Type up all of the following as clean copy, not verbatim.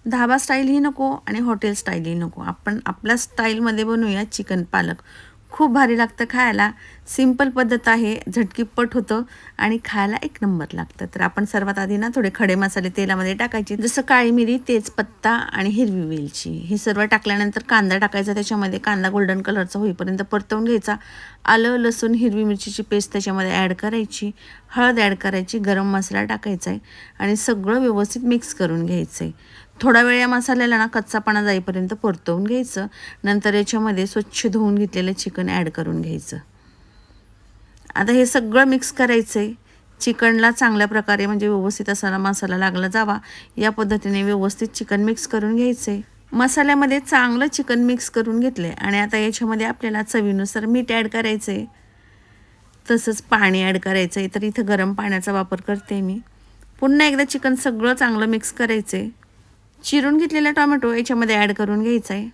धाबा स्टाईलही नको आणि हॉटेल स्टाईलही नको, आपण आपल्या स्टाईलमध्ये बनवूया चिकन पालक. खूप भारी लागतं खायला. सिंपल पद्धत आहे, झटकीपट होतं आणि खायला एक नंबर लागतं. तर आपण सर्वात आधी ना थोडे खडे मसाले तेलामध्ये टाकायचे, जसं काळी मिरी, तेजपत्ता आणि हिरवी वेलची. हे सर्व टाकल्यानंतर कांदा टाकायचा, त्याच्यामध्ये कांदा गोल्डन कलरचा होईपर्यंत परतवून घ्यायचा. आलं, लसूण, हिरवी मिरचीची पेस्ट त्याच्यामध्ये ॲड करायची, हळद ॲड करायची, गरम मसाला टाकायचा आहे आणि सगळं व्यवस्थित मिक्स करून घ्यायचं आहे. थोडा वेळ या मसाल्याला ना कच्चापणा जाईपर्यंत परतवून घ्यायचं. नंतर याच्यामध्ये स्वच्छ धुवून घेतलेलं चिकन ॲड करून घ्यायचं. आता हे सगळं मिक्स करायचं आहे. चिकनला चांगल्या प्रकारे म्हणजे व्यवस्थित असा मसाला लागला जावा या पद्धतीने व्यवस्थित चिकन मिक्स करून घ्यायचं आहे. मसाल्यामध्ये चांगलं चिकन मिक्स करून घेतलं आहे आणि आता याच्यामध्ये आपल्याला चवीनुसार मीठ ॲड करायचं आहे, तसंच पाणी ॲड करायचं आहे. तर इथं गरम पाण्याचा वापर करते मी. पुन्हा एकदा चिकन सगळं चांगलं मिक्स करायचं आहे. चिरून घेतलेला टोमॅटो याच्यामध्ये ॲड करून घ्यायचा आहे.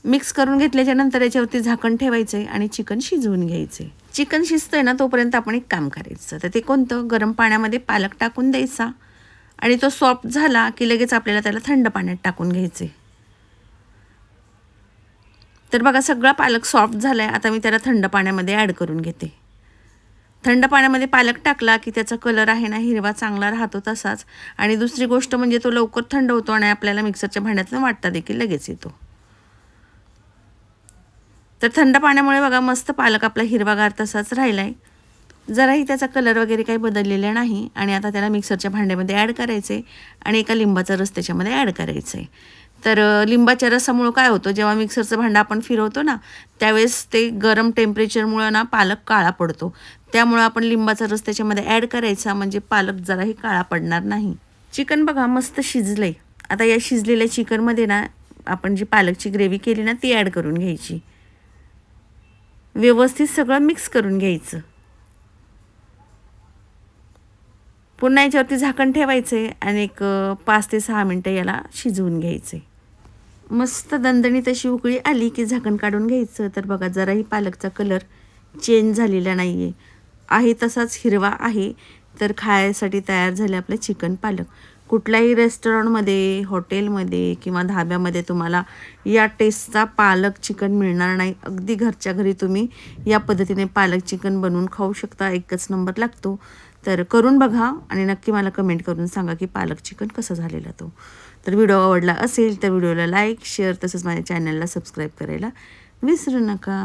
मिक्स करून घेतल्याच्या नंतर याच्यावरती झाकण ठेवायचं आहे आणि चिकन शिजवून घ्यायचं आहे. चिकन शिजतंय ना तोपर्यंत आपण एक काम करायचं, तर ते कोणतं, गरम पाण्यामध्ये पालक टाकून द्यायचा आणि तो सॉफ्ट झाला की लगेच आपल्याला त्याला थंड पाण्यात टाकून घ्यायचे. तर बघा सगळा पालक सॉफ्ट झाला आहे. आता मी त्याला थंड पाण्यामध्ये ॲड करून घेते. थंड पाण्यामध्ये पालक टाकला की त्याचा कलर आहे ना हिरवा चांगला राहतो तसाच. आणि दुसरी गोष्ट म्हणजे तो लवकर थंड होतो आणि आपल्याला मिक्सरच्या भांड्यातून वाटता देखील लगेच येतो. तर थंड पाण्यामुळे बघा मस्त पालक आपला हिरवागार तसाच राहिला आहे. जराही त्याचा कलर वगैरे काही बदललेला नाही. आणि आता त्याला मिक्सरच्या भांड्यामध्ये ॲड करायचे आणि एका लिंबाचा रस त्याच्यामध्ये ॲड करायचा आहे. तर लिंबाच्या रसामुळं काय होतं, जेव्हा मिक्सरचं भांडं आपण फिरवतो ना त्यावेळेस ते गरम टेम्परेचरमुळं ना पालक काळा पडतो. त्यामुळं आपण लिंबाचा रस त्याच्यामध्ये ॲड करायचा, म्हणजे पालक जराही काळा पडणार नाही. चिकन बघा मस्त शिजलं आहे. आता या शिजलेल्या चिकनमध्ये ना आपण जी पालकची ग्रेव्ही केली ना ती ॲड करून घ्यायची. व्यवस्थित सगळं मिक्स करून घ्यायचं. पुन्हा याच्यावरती झाकण ठेवायचं आहे आणि एक 5 ते 6 मिनटं याला शिजवून घ्यायचं आहे. मस्त दणदणीत अशी उकळी आली की झाकण काढून घ्यायचं. तर बघा जराही पालकचा कलर चेंज झालेला नाही आहे, आहे तसाच हिरवा आहे. तर खायसाठी तयार झाले आपले चिकन पालक. कुठल्याही रेस्टॉरंटमध्ये, हॉटेलमध्ये किंवा धाब्यामध्ये तुम्हाला या टेस्टचा पालक चिकन मिळणार नाही. अगदी घरच्या घरी तुम्ही या पद्धतीने पालक चिकन बनवून खाऊ शकता, एकच नंबर लागतो. तर करून बघा आणि नक्की मला कमेंट करून सांगा की पालक चिकन कसं झालेला तो. तर व्हिडिओ आवडला असेल तर व्हिडिओला लाईक, शेअर तसंच माझ्या चॅनलला सबस्क्राईब करायला विसरू नका.